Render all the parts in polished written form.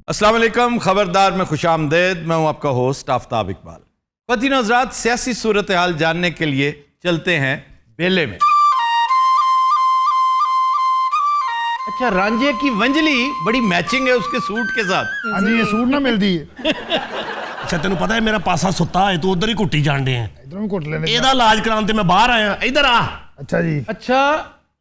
अस्सलाम वालेकुम, खबरदार में खुशामदेद। मैं हूं आपका होस्ट आफ्ताब इकबाल। ख़वातीन और हज़रात, सियासी सूरत हाल जानने के लिए चलते हैं बेले में। अच्छा, रांझे की वंजली बड़ी मैचिंग है उसके सूट के साथ। हाँ जी, ये सूट ना मिलती है। अच्छा तेन पता है मेरा पासा सुता है, तू उधर ही घुट्टी जान दे हैं। इधर में घुट लेने। ਇਹਦਾ इलाज कराने ते मैं बाहर आया, इधर आ। अच्छा जी, अच्छा,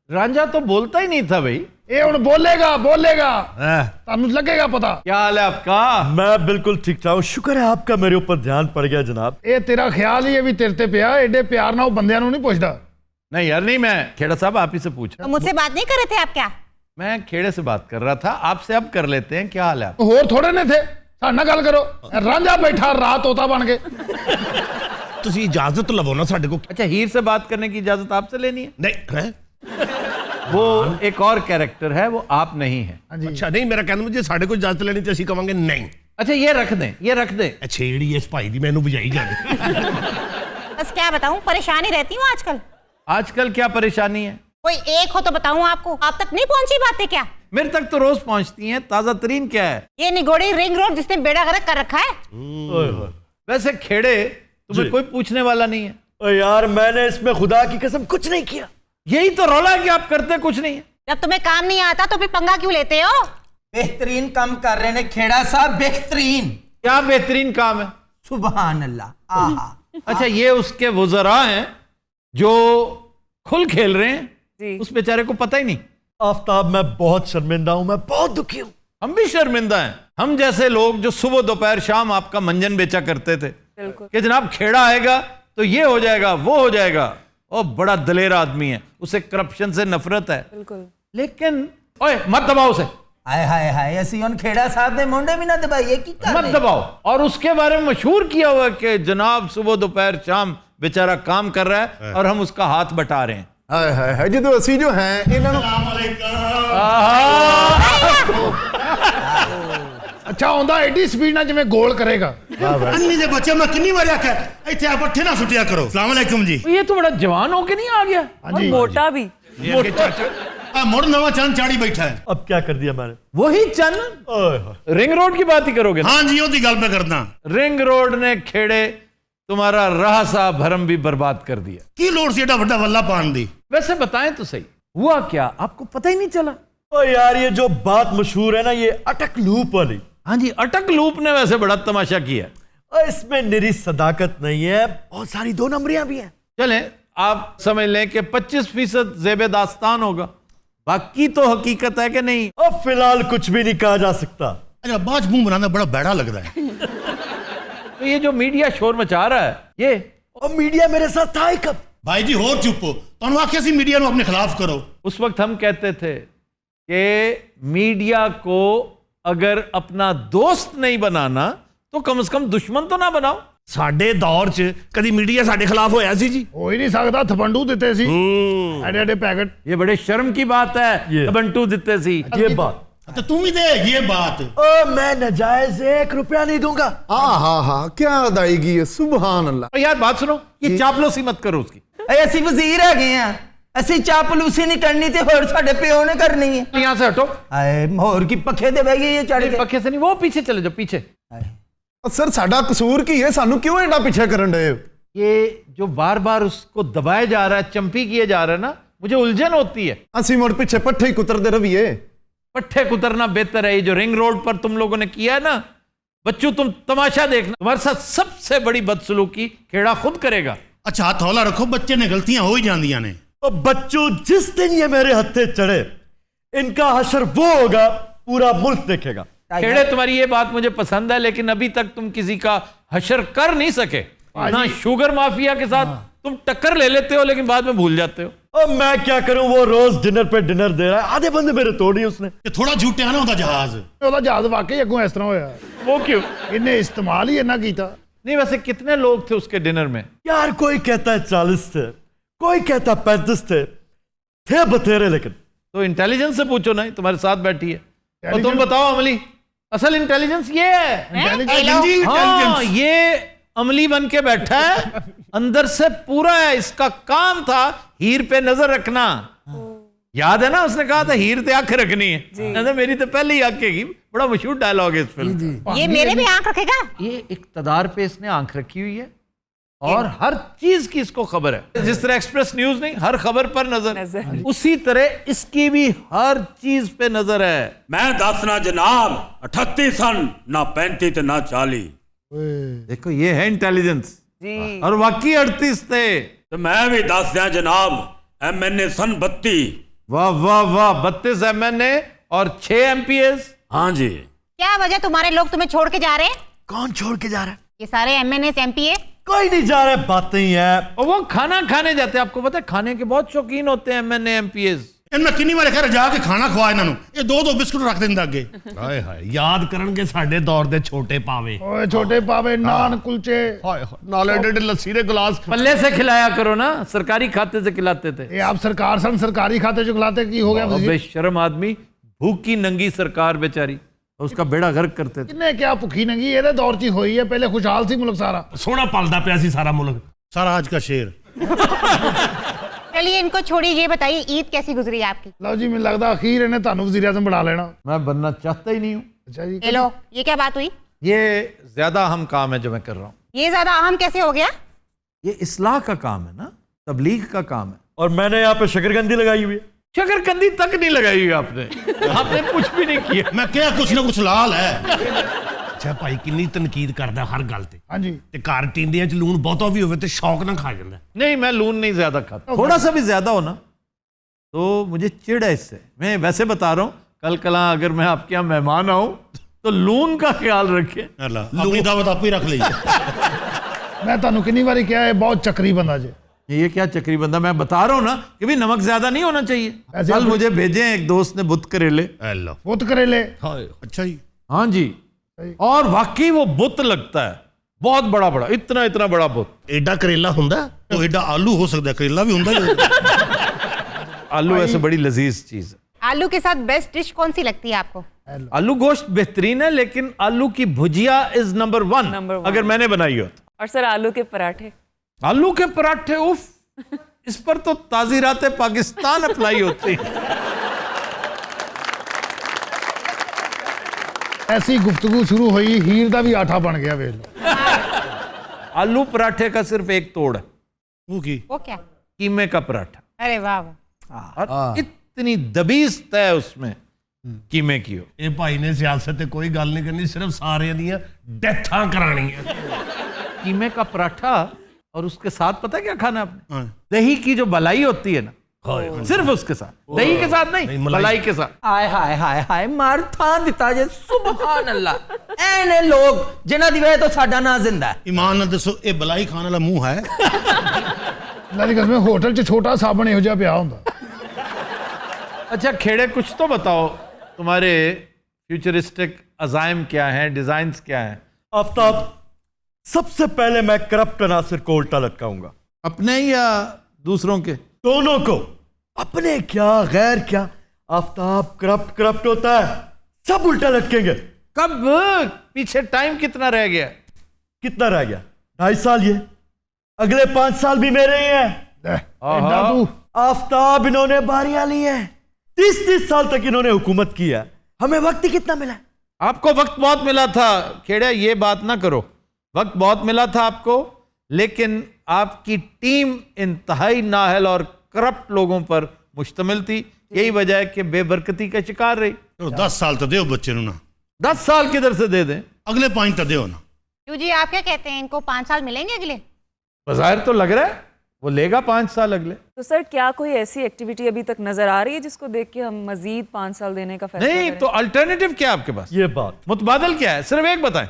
रांझा तो बोलता ही नहीं था भाई। ये हुन बोलेगा बोलेगा, हाँ। तानू लगेगा पता। क्या हाल है आपका? मैं बिल्कुल ठीक ठाक हूँ, शुक्र है आपका मेरे ऊपर ध्यान पड़ गया जनाब। ये तेरा ख्याल ही है भी तेरे ते पिया, एडे प्यार ना वो बंदियां नू नहीं पूछदा। नहीं यार, नहीं, मैं खेड़ा साहब आप ही से पूछा। तो मुझसे बात नहीं कर रहे थे आप क्या? मैं खेड़े से बात कर रहा था, आपसे अब कर लेते हैं। क्या हाल है? होर थोड़े ने थे, साडे नाल गल करो। रांझा बैठा रात तोता बन के। तुसी इजाजत लवो ना साडे को। अच्छा, हीर से बात करने की इजाजत आपसे लेनी है? नहीं है? वो एक और कैरेक्टर है, वो आप नहीं है। हाँ जी, अच्छा नहीं, मेरा कहना मुझे साडे को इजाजत लेनी ते असी कहांगे नहीं। अच्छा, ये रख दें, ये रख दें। अच्छा जेड़ी इस भाई दी मैनू बुझाई जाने। बस क्या बताऊं, परेशानी रहती हूँ आजकल। आजकल क्या परेशानी है? कोई एक हो तो बताऊं आपको। आप तक नहीं पहुंची बातें क्या? मेरे तक तो रोज पहुंचती हैं। ताजा तरीन क्या है? ये निगोड़ी रिंग रोड जिसने बेड़ा गर्क कर रखा है। वैसे खेड़े तुम्हें जी। कोई पूछने वाला नहीं है। ओ यार, मैंने इसमें खुदा की कसम कुछ नहीं किया। यही तो रौला है कि आप करते कुछ नहीं है। जब तुम्हें काम नहीं आता तो फिर पंगा क्यों लेते हो? बेहतरीन काम कर रहे ने खेड़ा साहब, बेहतरीन। क्या बेहतरीन काम है? सुभान अल्लाह। आहा। अच्छा, ये उसके वुज़रा हैं जो खुल खेल रहे हैं। उस बेचारे को पता ही नहीं। आफ्ताब, मैं बहुत शर्मिंदा हूँ, मैं बहुत दुखी हूँ। हम भी शर्मिंदा हैं। हम जैसे लोग जो सुबह दोपहर शाम आपका मंजन बेचा करते थे कि जनाब खेड़ा आएगा तो ये हो जाएगा, वो हो जाएगा। और बड़ा दलेर आदमी है, उसे करप्शन से नफरत है। लेकिन ओए, मत दबाओ उसे, हाय हाय हाय, असी उन खेड़ा साहब दे मुंडे भी ना दबाइए की कर मत रहे? दबाओ। और उसके बारे में मशहूर किया हुआ कि जनाब सुबह दोपहर शाम बेचारा काम कर रहा है और हम उसका हाथ बटा रहे हैं। हाय हाय हाय, ਜਦੋਂ ਅਸੀਂ जो हैं ਇਹਨਾਂ ਨੂੰ अच्छा आंदा एडी स्पीड ना जिवें गोल करेगा। अन्नी दे बच्चे मैं कितनी बार आख्या इत्थे आप पट्ठे ना सुटिया करो। अस्सलाम वालेकुम जी। ये तो बड़ा जवान होके नहीं आ गया? हाँ जी, मोटा भी। आ मुड़ नवा चंद चाड़ी बैठा है। अब क्या कर दिया मैंने? वही चन ओए होए। रिंग रोड की बात ही करोगे ना? हाँ जी, ओदी गल पे करदा। रिंग रोड ने खेड़े तुम्हारा राह सा भरम भी बर्बाद कर दिया। की लोड़ सी एडा वड्डा वल्ला पान दी? वैसे बताएं तो सही, हुआ क्या? आपको पता ही नहीं चला? ओ यार, ये जो बात मशहूर है ना, ये अटक लूप वाली। हाँ जी, अटक लूप ने वैसे बड़ा तमाशा किया। और इसमें निरी सदाकत नहीं है, बहुत सारी दो नंबरियां भी हैं। चलें, आप समझ लें कि 25% ज़ेबे दास्तान होगा, बाकी तो हकीकत है कि नहीं। अब फिलहाल कुछ भी नहीं कहा जा सकता। अच्छा बाज मुंह बनाना बड़ा बैड़ा लगता है। तो ये जो मीडिया शोर मचा रहा है, ये और मीडिया मेरे साथ था ही कब? भाई जी होर चुपो, तुहानू आख्या सी मीडिया नू अपने खिलाफ करो। उस वक्त हम कहते थे कि मीडिया को अगर अपना दोस्त नहीं बनाना तो कम से कम दुश्मन तो ना बनाओ। साडे दौर च कदी मीडिया साडे खिलाफ होया सी जी? हो ही नहीं सकदा। थपंडू दिते सी एडे एडे पैकेट। ये बड़े शर्म की बात है। ये। बंटू दिते सी। ये बात। तो तुम ही दे ये बात। ओ, मैं नजायज 1 रुपया नहीं दूंगा। हाँ क्या अदायगी है, सुभान अल्लाह। और यार बात सुनो, ये चापलूसी मत करो उसकी। अरे असी वजीर है गए हैं, असी चापलूसी नहीं करनी ते होर साडे प्यो ने करनी है। यहाँ से हटो। हाय मोर की पखे दे बह गई ये चढ़ के। पक्के से नहीं, वो पीछे चले जाओ, पीछे। सर साडा कसूर की है, सानू क्यों एडा पीछे करन डे? ये जो बार बार उसको दबाया जा रहा है, चंपी किए जा रहा है ना, मुझे उलझन होती है। असी मुड़ पीछे पट्ठे ही कुतरदे रहिए। पट्टे कुतरना बेहतर है। ये जो रिंग रोड पर तुम लोगों ने किया है ना, बच्चों तुम तमाशा देखना। तुम्हारे साथ सबसे बड़ी बदसलूकी खेड़ा खुद करेगा। अच्छा हाथ हौला रखो, बच्चे ने गलतियां हो ही जांदियां ने। और बच्चों, जिस दिन ये मेरे हत्थे चढ़े, इनका हशर वो होगा पूरा मुल्क देखेगा। खेड़े, तुम्हारी ये बात मुझे पसंद है, लेकिन अभी तक तुम किसी का हशर कर नहीं सके ना। शुगर माफिया के साथ तुम टक्कर ले लेते हो, लेकिन बाद में भूल जाते हो। और मैं क्या करूं, वो रोज डिनर पे डिनर दे रहा है, आधे बंदे मेरे तोड़ी उसने। ते थोड़ा झूठिया ना होता जहाज। ਉਹਦਾ ਜਹਾਜ਼ वाकई अगों इस तरह होया। वो क्यों? इन्हें इस्तेमाल ही इन्ना कीता। नहीं, वैसे कितने लोग थे उसके डिनर में? यार, कोई कहता है 40 थे, कोई कहता 35 थे बतेरे। लेकिन तो इंटेलिजेंस से पूछो ना, तुम्हारे साथ बैठी है। और तुम बताओ अमली, असल इंटेलिजेंस ये है। हाँ, ये अमली बन के बैठा है, अंदर से पूरा है। इसका काम था हीर पे नजर रखना। याद है ना, उसने कहा था हीर ते आंख रखनी है, कहता मेरी तो पहले ही आंख है। बड़ा मशहूर डायलॉग है इस फिल्म। ये मेरे भी आंख रखेगा। ये इक्तदार पे इसने आंख रखी हुई है और हर चीज की इसको खबर है। जिस तरह एक्सप्रेस न्यूज नहीं, हर खबर पर नजर, उसी तरह इसकी भी हर चीज पे नजर है। मैं दसना जनाब 38 सन ना 35 ते ना 40। देखो ये है इंटेलिजेंस। और वाकई 38 थे। तो मैं भी दस दिया जनाब MNA सन 32। वाह वाह वाह, 32 MNA और 6 MPs। हाँ जी। क्या वजह तुम्हारे लोग तुम्हें छोड़ के जा रहे हैं? कौन छोड़ के जा रहा है? ये सारे MNA MPA। कोई नहीं जा रहा है, बातें ही है। और वो खाना खाने जाते हैं, आपको पता है खाने के बहुत शौकीन होते हैं MNA MPs। इनमें किन्नी बार घर जाके खाना खवा इन्हों ये दो बिस्कुट रख देंगे अगे। ਹਾਏ ਹਾਏ ਯਾਦ ਕਰਨਗੇ ਸਾਡੇ ਦੌਰ ਦੇ ਛੋਟੇ ਪਾਵੇ ਓਏ ਛੋਟੇ ਪਾਵੇ ਨਾਨ ਕੁਲਚੇ ਹਾਏ ਨਾਲੇ ਏਡੇ ਲੱਸੀ ਦੇ ਗਲਾਸ पल्ले से खिलाया करो ना, सरकारी खाते से खिलाते थे। ये आप सरकार सन सरकारी खाते जो खिलाते की हो गया वजीर बेशर्म आदमी, भूखी नंगी सरकार बेचारी, उसका बेड़ा गर्क करते थे। किन्ने क्या भुखी नंगी ਇਹਦੇ ਦੌਰ 'ਚ ਹੀ ਹੋਈ ਹੈ ਪਹਿਲੇ ਖੁਸ਼ਹਾਲ ਸੀ ਮੁਲਕ ਸਾਰਾ ਸੋਹਣਾ ਪਲਦਾ ਪਿਆ ਸੀ ਸਾਰਾ ਮੁਲਕ सारा आज का शेर। चलिए इनको छोड़िए, ये बताइए ईद कैसी गुजरी आपकी? ਲਓ ਜੀ ਮੈਨੂੰ ਲੱਗਦਾ ਅਖੀਰ ਇਹਨੇ ਤੁਹਾਨੂੰ ਵਜ਼ੀਰ ਆਜ਼ਮ ਬਣਾ ਲੈਣਾ मैं बनना चाहता ही नहीं हूँ। ਅੱਛਾ ਜੀ ये लो, ये क्या बात हुई? ये ज्यादा अहम काम है जो मैं कर रहा हूँ। ये ज्यादा अहम कैसे हो गया? ये इस्लाह का काम है ना, तबलीग का काम है। और मैंने यहाँ पे शकरकंदी लगाई हुई है। शकरकंदी तक नहीं लगाई हुई आपने। आपने कुछ भी नहीं किया। मैं क्या कुछ ना कुछ लाल है। ਅੱਛਾ ਭਾਈ ਕਿੰਨੀ ਤਨਕੀਦ ਕਰਦਾ ਹਰ ਗੱਲ ਤੇ ਹਾਂਜੀ ਤੇ ਘਰ ਟਿੰਡੀਆਂ 'ਚ ਲੂਣ ਬਹੁਤਾ ਵੀ ਹੋਵੇ ਤੇ ਸ਼ੌਕ ਨਾਲ ਖਾ ਜਾਂਦਾ नहीं, मैं लून नहीं ज्यादा खाता। थोड़ा सा भी ज्यादा हो ना तो मुझे चिढ़ है इससे। मैं वैसे बता रहा हूँ, कल कला अगर मैं आपके यहाँ मेहमान आऊं तो लून का ख्याल रखें। अपनी दावत आप ही रख लीजिए। ਮੈਂ ਤੁਹਾਨੂੰ ਕਿੰਨੀ ਵਾਰੀ ਕਿਹਾ ਇਹ ਬਹੁਤ ਚੱਕਰੀ ਬੰਦਾ ਜੇ ये क्या चक्री बंदा, मैं बता रहा हूँ ना कि भी नमक ज्यादा नहीं होना चाहिए। ऐसे कल आप- मुझे भेजे एक दोस्त ने बुत करेले। ਬੁੱਤ ਕਰੇਲੇ अच्छा जी। हाँ जी, और वाकई वो बुत लगता है, बहुत बड़ा बड़ा, इतना इतना बड़ा बुत। एडा करेला हुंदा तो एडा आलू हो सकता है, करेला भी हुंदा ही। आलू ऐसे बड़ी लजीज चीज है। आलू के साथ बेस्ट डिश कौन सी लगती है आपको? आलू गोश्त बेहतरीन है, लेकिन आलू की भुजिया इज नंबर वन अगर मैंने बनाई हो तो। और सर आलू के पराठे। आलू के पराठे, उफ, इस पर तो ताजीराते पाकिस्तान अप्लाई होती है। ਐਸੀ ਗੁਫ਼ਤਗੂ ਸ਼ੁਰੂ ਹੋਈ ਹੀਰ ਦਾ ਵੀ ਆਠਾ ਬਣ ਗਿਆ ਵੇਖ ਲਓ आलू पराठे का सिर्फ एक तोड़ है, वो की वो क्या? कीमे का पराठा। अरे वाह वाह। और इतनी दबीज तय उसमें कीमे की हो। ਇਹ ਭਾਈ ਨੇ ਸਿਆਸਤ ਤੇ ਕੋਈ ਗੱਲ ਨਹੀਂ ਕਰਨੀ ਸਿਰਫ ਸਾਰਿਆਂ ਦੀਆਂ ਡੈਥਾਂ ਕਰਾਣੀਆਂ कीमे का पराठा और उसके साथ पता है क्या खाना है आपने? दही की जो मलाई होती है ना, सिर्फ उसके साथ, दही के साथ नहीं, मलाई के साथ। ਹਾਏ ਹਾਏ ਹਾਏ ਹਾਏ ਮਾਰ ਥਾਂ ਦਿੱਤਾ ਜੇ ਸੁਭਾਨ ਅੱਲਾ ਐ ਨੇ ਲੋਕ ਜਿਨ੍ਹਾਂ ਦੀ ਵਜ੍ਹਾ ਤੋਂ ਸਾਡਾ ਨਾਂ ਜ਼ਿੰਦਾ ਹੈ ईमान ना दसो ये बलाई खाने वाला मुंह है। ਅੱਲਾ ਦੀ ਕਸਮ ਹੋਟਲ 'ਚ ਛੋਟਾ ਸਾਬਣ ਇਹੋ ਜਿਹਾ ਪਿਆ ਹੁੰਦਾ अच्छा खेड़े, कुछ तो बताओ, तुम्हारे फ्यूचरिस्टिक अजाइम क्या हैं, डिजाइन्स क्या हैं? आफ्ताब, सबसे पहले मैं करप्ट नासिर को उल्टा लटकाऊंगा। अपने या दूसरों के? दोनों को। अपने क्या गैर क्या, आफ्ताब करप्ट करप्ट होता है, सब उल्टा लटकेंगे। कब? पीछे टाइम कितना रह गया? कितना रह गया? 2.5 साल। ये अगले 5 साल भी मेरे ही हैं। ਲੈ ਐਡਾ ਤੂੰ आफ्ताब, इन्होंने बारियां ली हैं, 30-30 साल तक इन्होंने हुकूमत की है, हमें वक्त ही कितना मिला है? आपको वक्त बहुत मिला था खेड़े, ये बात ना करो। वक्त बहुत मिला था आपको, लेकिन आपकी टीम इंतहाई नाअहल और करप्ट लोगों पर मुश्तमिल थी। यही वजह है कि बेबरकती का शिकार रही। तो 10 साल तो दो बच्चे नू ना, 10 साल किधर से दे दें? अगले 5 तो दो ना। क्यों जी, आप क्या कहते हैं, इनको 5 साल मिलेंगे अगले? बाजार तो लग रहा है वो लेगा 5 साल अगले। तो सर क्या कोई ऐसी एक्टिविटी अभी तक नजर आ रही है जिसको देख के हम मजीद 5 साल देने का फैसला नहीं करें? तो अल्टरनेटिव क्या है आपके पास? ये बात मुतबादल क्या है? सिर्फ एक बताएं।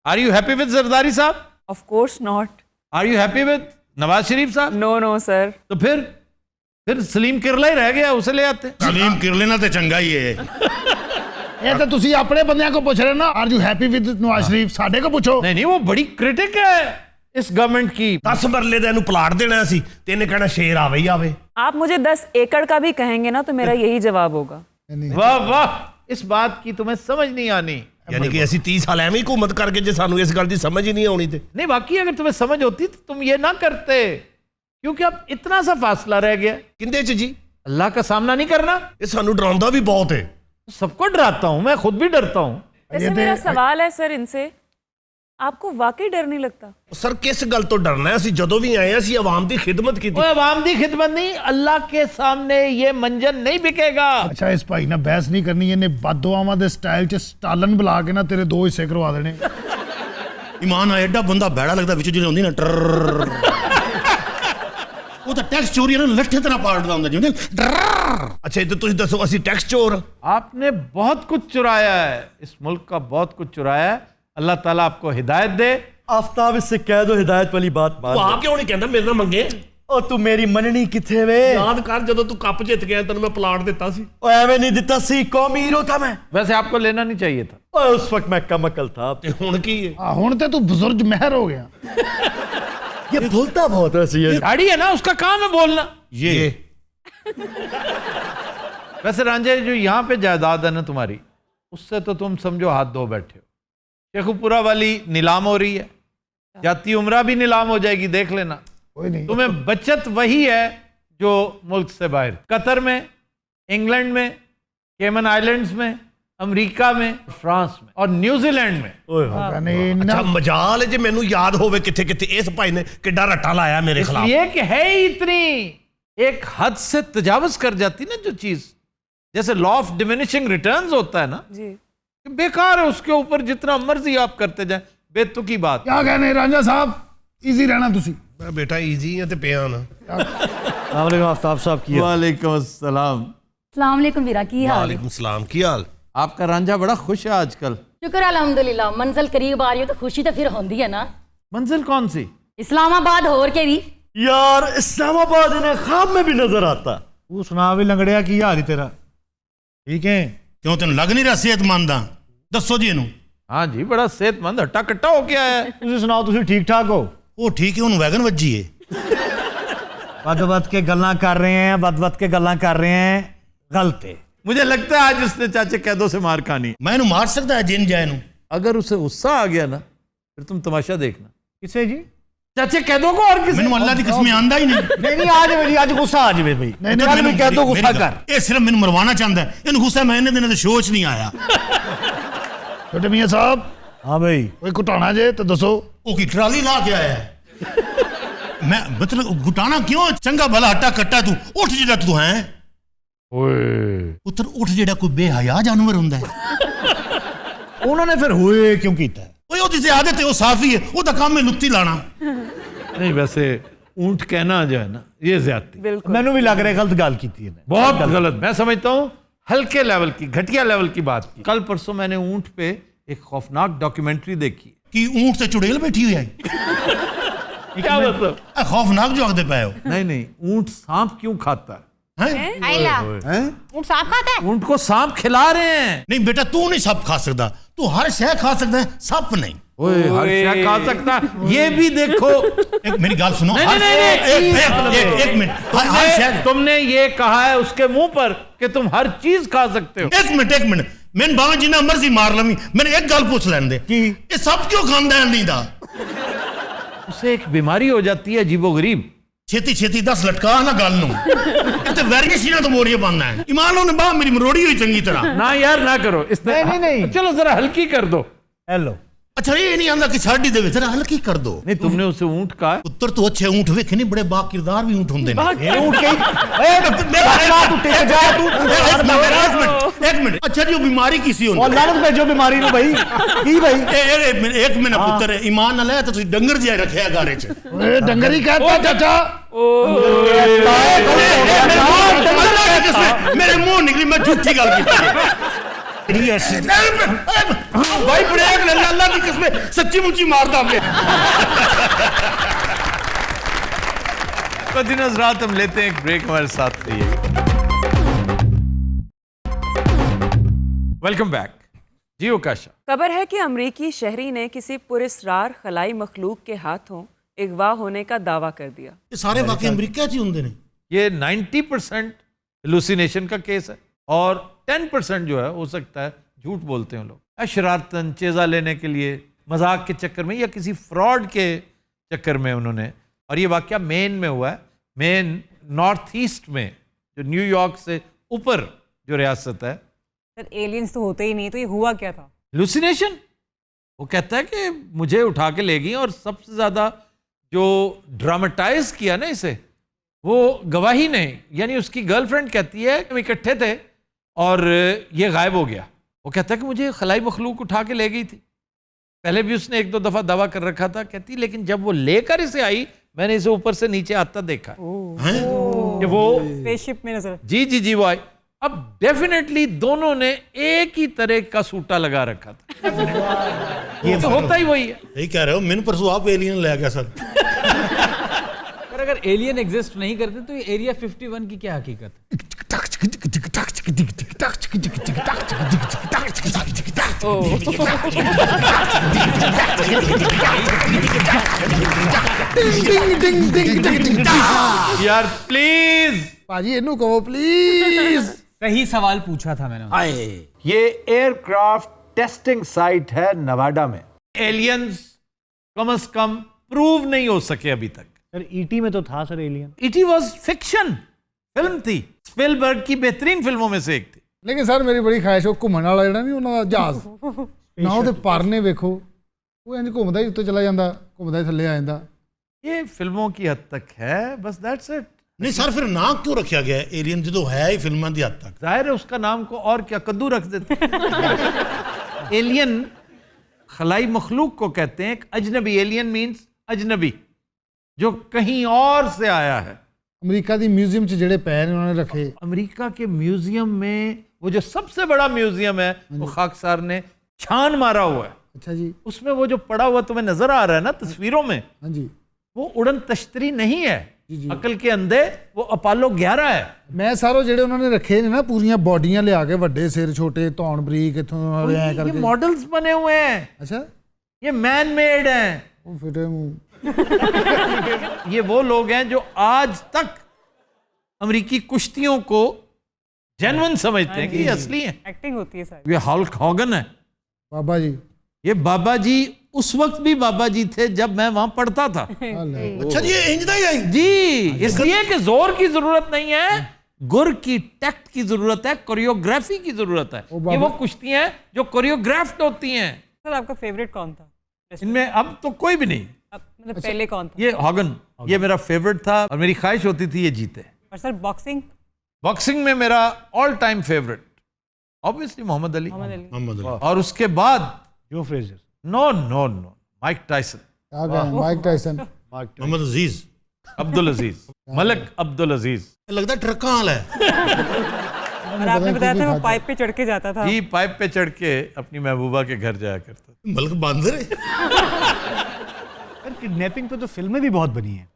Are you happy with Zardari साहब? Of course not. Are you happy with Nawaz Sharif साहब? No no sir. तो फिर सलीम किरला ही रह गया, उसे ले आते। सलीम किरले ना तो चंगा ही है। ਇਹ ਤਾਂ ਤੁਸੀਂ ਆਪਣੇ ਬੰਦਿਆਂ ਕੋ ਪੁੱਛ ਰਹੇ ਨਾ are you happy with Nawaz Sharif ਸਾਡੇ ਕੋ ਪੁੱਛੋ नहीं नहीं, वो बड़ी क्रिटिक है इस गवर्नमेंट की। 10 ਮਰਲੇ ਦਾ ਇਹਨੂੰ ਪਲਾਟ ਦੇਣਾ ਸੀ ਤੇ ਇਹਨੇ ਕਹਿਣਾ ਸ਼ੇਰ ਆਵੇ ਹੀ ਆਵੇ आप मुझे 10 एकड़ का भी कहेंगे ना तो मेरा यही जवाब होगा। वाह वाह, इस बात की तुम्हें समझ नहीं आनी। ਯਾਨੀ ਕਿ ਅਸੀਂ 30 ਸਾਲ ਐਵੇਂ ਹੀ ਘੁੰਮਤ ਕਰਕੇ ਜੇ ਸਾਨੂੰ ਇਸ ਗੱਲ ਦੀ ਸਮਝ ਹੀ ਨਹੀਂ ਆਉਣੀ ਤੇ नहीं, वाकई अगर तुम्हें समझ होती तो तुम ये ना करते, क्योंकि अब इतना सा फासला रह गया। ਕਿੰਦੇ ਚ ਜੀ अल्लाह का सामना नहीं करना? ਇਹ ਸਾਨੂੰ ਡਰਾਉਂਦਾ ਵੀ ਬਹੁਤ ਹੈ। सबको डराता हूं, मैं खुद भी डरता हूं। वैसे मेरा सवाल है सर इनसे, आपको वाकई डर नहीं लगता? ਸਰ ਕਿਸ ਗੱਲ ਤੋਂ ਡਰਨਾ ਹੈ? ਅਸੀਂ ਜਦੋਂ ਵੀ ਆਏ ਅਸੀਂ ਆਵਾਮ ਦੀ ਖਿਦਮਤ ਕੀਤੀ। वो अवाम दी खिदमत नहीं, अल्लाह के सामने ये मंजन नहीं बिकेगा। ਅੱਛਾ ਇਸ ਭਾਈ ਨਾਲ ਬਹਿਸ ਨਹੀਂ ਕਰਨੀ, ਇਹਨੇ ਬਦਦੁਆਵਾਂ ਦੇ ਸਟਾਈਲ 'ਚ ਸਟਾਲਨ ਬੁਲਾ ਕੇ ਨਾ ਤੇਰੇ 2 ਹਿੱਸੇ ਕਰਵਾ ਦੇਣੇ। ईमान आ एडा बंदा भैड़ा लगता विच जिहड़ी होंदी ना ट्रर वो तो टैक्स चोरी ना लट्ठे तरह पाड़दा हुंदा जिवें ਅੱਛਾ ਇਹ ਤਾਂ ਤੁਸੀਂ ਦੱਸੋ ਅਸੀਂ ਟੈਕਸ ਚੋਰ? आपने बहुत कुछ चुराया है, इस मुल्क का बहुत कुछ चुराया है। अल्लाह ताला आपको हिदायत दे। आफ्ताब इससे कह दो हिदायत वाली बात मान ਤੂੰ ਆ ਕਿਉਂ ਨਹੀਂ ਕਹਿੰਦਾ ਮੇਰੇ ਨਾਲ ਮੰਗੇ? ओ तू मेरी मननी किथे वे? ਯਾਦ ਕਰ ਜਦੋਂ ਤੂੰ ਕੱਪ ਜਿੱਤ ਗਿਆ ਤੈਨੂੰ ਮੈਂ ਪਲਾਟ ਦਿੱਤਾ ਸੀ। ओ एवे नहीं दिता सी, कौमी हीरो था मैं। वैसे आपको लेना नहीं चाहिए था। ओ उस वक्त मैं कम अकल था। ਤੇ ਹੁਣ ਕੀ ਹੈ? ਆ ਹੁਣ ਤੇ ਤੂੰ ਬਜ਼ੁਰਗ ਮਹਿਰ ਹੋ ਗਿਆ। ये बोलता बहुत है सी है। गाड़ी है ना, उसका काम है बोलना। ये वैसे रांझे जो यहाँ पे जायदाद है ना तुम्हारी, उससे तो तुम समझो हाथ धो बैठे हो। शेखुपुरा वाली नीलाम हो रही है, जाती उम्रा भी नीलाम हो जाएगी, देख लेना। कोई नहीं, तुम्हें बचत वही है जो मुल्क से बाहर, कतर में, इंग्लैंड में, केमन आइलैंड्स में, अमेरिका में, फ्रांस में और न्यूजीलैंड में। कहने ਅੱਛਾ इन्ना ਮਜਾਲ ਹੈ ਜੇ ਮੈਨੂੰ ਯਾਦ ਹੋਵੇ ਕਿੱਥੇ ਕਿੱਥੇ ਇਸ ਭਾਈ ਨੇ ਕਿੱਡਾ ਰੱਟਾ ਲਾਇਆ ਮੇਰੇ ਖਿਲਾਫ। इसलिए कि है ही इतनी, एक हद से तजावज कर जाती ना जो चीज, जैसे लॉ ऑफ डिमिनिशिंग रिटर्न्स होता है ना, जी कि बेकार है, उसके ऊपर जितना मर्जी आप करते जाए, बेतुकी बात। क्या कहने रांझा साहब, इजी रहना तुसी। ਮੈਂ ਬੇਟਾ ਈਜ਼ੀ ਹੈ ਤੇ ਪਿਆ ਨਾ। वालेकुम आफ्ताब साहब की वालेकुम अस्सलाम। सलाम अलैकुम वीरा की हाल है? ਵਾਲੇकुम ਸਲਾਮ ਕੀ ਹਾਲ? आपका रांझा बड़ा खुश है आजकल। शुक्र अल्हम्दुलिल्लाह, मंजिल करीब आ रही हो तो खुशी तो फिर होंदी है ना। मंजिल कौन सी? इस्लामाबाद होर के दी। यार इस्लामाबाद इन्हें ख्वाब में भी नजर आता। तू सुना भी लंगड़िया की हाल ही तेरा? ठीक है? क्यों तेन लग नहीं रहा सेहतमंद आ? दसो जी इनू। हाँ जी, बड़ा सेहतमंद हट्टा कट्टा होके आया है। तुसी सुनाओ, तुसी ठीक ठाक हो? वो ठीक है, उन्होंने वैगन वजी है। बद के गल्ला कर रहे हैं, बद के गल्ला कर रहे हैं, गलत है। मुझे लगता है आज उसने चाचे कैदों से मार खानी। मैं इनू मार सकता है जिन जाए नू। अगर उसे गुस्सा आ गया ना, फिर तुम तमाशा देखना। किसे जी? चाचे कैदों को और किसी? मैनू अल्लाह दी कसम आंदा ही नहीं। नहीं नहीं, आज मेरी आज गुस्सा आ जावे भाई। नहीं नहीं, मैं कह दो गुस्सा कर। ये सिर्फ मैनू मरवाना चाहता है। इनू गुस्सा मैं इन्ने दिनों ते सोच नहीं आया। छोटे मियां साहब। हाँ भाई, कोई घुटाना जे तो दसो। वो की ट्राली ला के आया है। मैं मतलब घुटाना क्यों? चंगा भला हट्टा कट्टा तू उठ जेड़ा तू है। पुत्र उठ जेड़ा कोई बेहया जानवर हुंदा है। उन्होंने फिर हुए क्यों कीता है? ओए ओदी से आदत है, वो साफी है, वो काम है लुत्ती लाना। नहीं, वैसे ऊंट कहना जो है ना, ये ज्यादती। बिल्कुल मैनू भी लग रहा है गलत गाल की थी इन्हें। बहुत गलत। मैं समझता हूँ हल्के लेवल की, घटिया लेवल की बात की। कल परसों मैंने ऊंट पे एक खौफनाक डॉक्यूमेंट्री देखी। कि ऊंट से चुड़ैल बैठी हुई है। क्या मतलब? खौफनाक जो आखते पे हो। नहीं नहीं, ऊंट सांप क्यों खाता है? आइला ऊंट सांप खाता है? ऊंट को सांप खिला रहे हैं। नहीं बेटा, तू नहीं सब खा सकता, तू हर शय खा सकता है, सप नहीं। ओए, हर शय खा सकता है। ये भी देखो। एक मेरी गाल सुनो। नहीं, नहीं, नहीं, नहीं, एक मिनट। हर शय तुमने ये कहा है उसके मुंह पर कि तुम हर चीज खा सकते हो। एक मिनट मैंने बावें जिन्ना मर्जी मार लवी, मैंने एक गल पूछ लैन दे कि ये सब क्यों खांदा है नहीं दा? उसे एक बीमारी हो जाती है अजीबोगरीब। छेती 10 लटका ना गल नू। ते वैरगे सीना तो मोरिया बनना है। ईमान लो ने बाह मेरी मरोड़ी हुई चंगी तरह। ना यार ना करो। इसने नहीं। चलो जरा हल्की कर दो। हेलो। अच्छा ये नहीं आंदा कि छाड़ी दे जरा हल्की कर दो। नहीं, तुमने उसे ऊंट कहा। उत्तर तो अच्छे ऊंट वेखे नहीं, बड़े बा किरदार भी ऊंट होंदे ने। ऊंट के एक मिनट। अच्छा जो बीमारी किसी होंदी, और लानत भेजो बीमारी नु भाई। की भाई? एक मिनट पुत्र, ईमान नाल है तो तुसी डंगर जिहा रखया गारे च। ओए डंगरी कहता चाचा। मेरे मुंह निकली, मैं झूठी गल की। भाई ब्रेक ले, अल्लाह की कसम सच्ची मुच्ची मारता मैं। तो दिन रात हम लेते हैं एक ब्रेक, हमारे साथ रहिए। वेलकम बैक जी। ओकाशा, खबर है कि अमरीकी शहरी ने किसी पुरस्कार खलाई मखलूक के हाथों अगवा होने का दावा कर दिया। ये सारे वाकई अमेरिका च ही होंदे ने। ये 90% हेलुसिनेशन का केस है और 10% जो है हो सकता है झूठ बोलते हैं लोग, शरारतन, चेजा लेने के लिए, मजाक के चक्कर में या किसी फ्रॉड के चक्कर में उन्होंने। और ये वाकया मेन में हुआ है। मेन नॉर्थ ईस्ट में जो न्यूयॉर्क से ऊपर जो रियासत है। सर एलियंस तो होते ही नहीं, तो ये हुआ क्या था? हेलुसिनेशन। वो कहता है कि मुझे उठा के ले गई, और सबसे ज़्यादा जो ड्रामेटाइज किया ना इसे, वो गवाही ने, यानी उसकी गर्लफ्रेंड कहती है कि हम इकट्ठे थे और ये गायब हो गया। वो कहता है कि मुझे खलाई मखलूक उठा के ले गई थी। पहले भी उसने 1-2 दफ़ा दावा कर रखा था, कहती लेकिन जब वो लेकर इसे आई मैंने इसे ऊपर से नीचे आता देखा कि वो स्पेसशिप में नजर। जी वो आई। अब डेफिनेटली दोनों ने एक ही तरह का सूटा लगा रखा था। ये तो होता ही वही है। यही कह रहे हो, मैंने परसों आप एलियन ले गया सर। पर अगर एलियन एग्जिस्ट नहीं करते तो ये एरिया 51 की क्या हकीकत है? यार प्लीज पाजी इनू कहो प्लीज। सही सवाल पूछा था मैंने। ये एयरक्राफ्ट टेस्टिंग साइट है नवाडा में। एलियंस कम से कम प्रूव नहीं हो सके अभी तक। सर ईटी में तो था sir alien. ET was fiction, film थी, स्पिलबर्ग की बेहतरीन फिल्मों में से एक थी। लेकिन सर मेरी बड़ी ख्वाहिश है घूमने वाला ਜਿਹੜਾ ਨਹੀਂ ਉਹਨਾਂ ਦਾ ਜਹਾਜ਼ ਨਾ ਉਹਦੇ ਪਰਨੇ ਵੇਖੋ, ਉਹ ਇੰਜ ਘੁੰਮਦਾ ਹੀ ਉੱਤੇ ਚਲਾ ਜਾਂਦਾ, ਘੁੰਮਦਾ ਹੀ ਥੱਲੇ ਆ ਜਾਂਦਾ। ये फिल्मों की हद तक है, बस दैट्स इट। नहीं सर, फिर नाम क्यों रखा गया है एलियन जो है ही फिल्म की हद तक? जाहिर है उसका नाम को और क्या कद्दू रख देते। एलियन खलाई मखलूक को कहते हैं। एक अजनबी, एलियन मीन्स अजनबी, जो कहीं और से आया है। ਅਮਰੀਕਾ ਦੀ ਮਿਊਜ਼ੀਅਮ 'ਚ ਜਿਹੜੇ ਪੈ ਨੇ ਉਹਨਾਂ ਨੇ ਰੱਖੇ। अमेरिका के म्यूजियम में वो जो सबसे बड़ा म्यूजियम है वो खाकसार ने छान मारा हुआ है। अच्छा जी। उसमें वो जो पड़ा हुआ तुम्हें नजर आ रहा है ना तस्वीरों में, हाँ जी, वो उड़न तश्तरी नहीं है, अकल के अंधे, वो अपोलो 11 है। ਮੈਂ ਸਾਰੋ ਜਿਹੜੇ ਉਹਨਾਂ ਨੇ ਰੱਖੇ ਨੇ ਨਾ ਪੂਰੀਆਂ ਬਾਡੀਆਂ ਲਿਆ ਕੇ, ਵੱਡੇ ਸਿਰ ਛੋਟੇ ਧੌਣ ਬਰੀਕ ਇਥੋਂ ਐ ये ਕਰਕੇ। मॉडल्स बने हुए हैं, अच्छा, ये मैन मेड हैं। ਉਹ ਫਿਟੇ ਮੂੰਹ। ये वो लोग हैं जो आज तक अमेरिकी कुश्तियों को जेन्युइन समझते हैं कि ये असली हैं। एक्टिंग होती है सारी। ये हल्क हॉगन है। ਬਾਬਾ ਜੀ। ये बाबा जी उस वक्त भी बाबा जी थे जब मैं वहां पढ़ता था। अच्छा जी, ये इंजदा ही आई जी, इसलिए कि जोर की जरूरत नहीं है, गुर की, टैक्ट की जरूरत है, कोरियोग्राफी की जरूरत है। ये वो कुश्तियां हैं जो कोरियोग्राफ्ड होती हैं। सर आपका फेवरेट कौन था इनमें? अब तो कोई भी नहीं। मतलब पहले कौन था? ये हॉगन, ये मेरा फेवरेट था और मेरी ख्वाहिश होती थी ये जीते। और सर बॉक्सिंग? बॉक्सिंग में मेरा all time favourite obviously Muhammad Ali. Muhammad Ali. और उसके बाद जो फ्रेजर। No Mike Tyson. ਆ ਗਏ ਮਾਈਕ ਟਾਇसन। मोहम्मद अजीज, अब्दुल अजीज, मलिक अब्दुल अजीज। लगता है ट्रक वाला है। और आपने बताया था वो पाइप पे चढ़ के जाता था। जी, पाइप पे चढ़ के अपनी महबूबा के घर जाया करता था। मलक बांदर है। सर किडनैपिंग पे तो फिल्में भी बहुत बनी हैं।